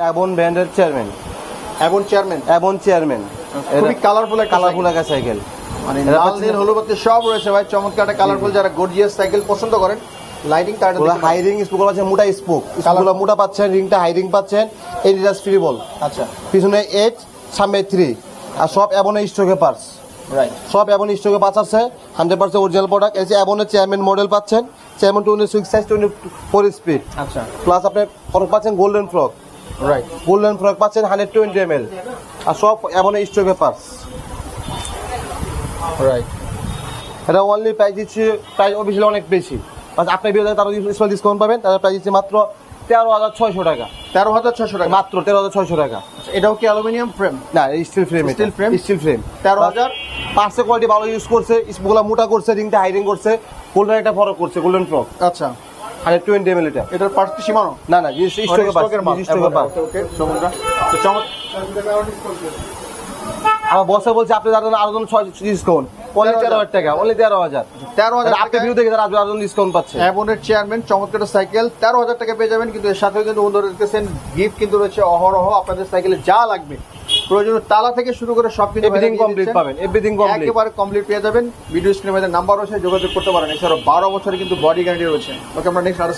অ্যাবন ব্র্যান্ডের chairman. অ্যাবন chairman খুবই colourful একটা সাইকেল, মানে লাল নীল হলুদ বাতি সব রয়েছে ভাই। চমৎকার একটা কালারফুল, যারা গর্জিয়াস সাইকেল পছন্দ করেন। লাইটিং তার হাই রিং স্পোক আছে, মোটা স্পোক, স্পোকগুলো মোটা পাচ্ছেন, রিংটা হাই রিং পাচ্ছেন, এডিডাস ফ্রি বল। আচ্ছা, পিছনে 8 সামনে 3, আর সব অ্যাবনের স্টকে পার্টস। রাইট, সব অ্যাবন স্টকে পার্টস আছে, 100% অরিজিনাল প্রোডাক্ট। এই যে অ্যাবনের চেয়ারম্যান মডেল পাচ্ছেন, চেয়ারম্যান 26 সাইজ 24 স্পিড। আচ্ছা, প্লাস আপনি ফ্রক পাচ্ছেন golden frock. Right, golden frock পাচ্ছেন 120 ml, আর সব অ্যাবনের স্টকে পার্টস। রাইট। এটা অনলি প্রাইস দিচ্ছি, প্রাইস অফিসিয়ালি অনেক বেশি, আপনি বিয়ে তার স্পেশাল ডিসকাউন্ট পাবেন। তার প্রাইস দিচ্ছি মাত্র 13,600 টাকা। 13,600 টাকা মাত্র 13,600 টাকা। এটাও কি অ্যালুমিনিয়াম ফ্রেম? না, steel frame. Steel frame, steel frame. 13,000। পার্টসের কোয়ালিটি ভালো ইউজ করছে, স্পোকগুলো মোটা করছে, রিংটা হাই রিং করছে, গোল্ডেন একটা ফরক করছে, গোল্ডেন ফ্রক। আচ্ছা, 120 ml এটা। এটার পার্টস কি সীমানো? না, স্টকের পার্টস। ওকে, চমৎকার। তো চমৎকার। আমার বসে বলছে আপনি আরো 6 ডিসকাউন্ট, অনলি 13,000 টাকা, অনলি 13,000। 13,000 আপনি ভিউ দেখে তারা আরো ডিসকাউন্ট পাচ্ছে। অ্যাবনের চেয়ারম্যান চমৎকার সাইকেল 13,000 টাকা পেয়ে যাবেন। কিন্তু এর সাথে কিন্তু বন্ধুরা দেখতেছেন গিফট কিন্তু রয়েছে অহরহ। আপনাদের সাইকেলে যা লাগবে প্রয়োজনীয় তালা থেকে শুরু করে সব কিছু এভরিথিং কমপ্লিট পাবেন, এভরিথিং কমপ্লিট, একেবারে কমপ্লিট পেয়ে যাবেন। ভিডিও স্ক্রিনে নাম্বার রয়েছে, যোগাযোগ করতে পারেন। এছাড়াও 12 বছরের কিন্তু বডি গ্যারান্টি রয়েছে। ওকে, আমরা নেক্সট আরো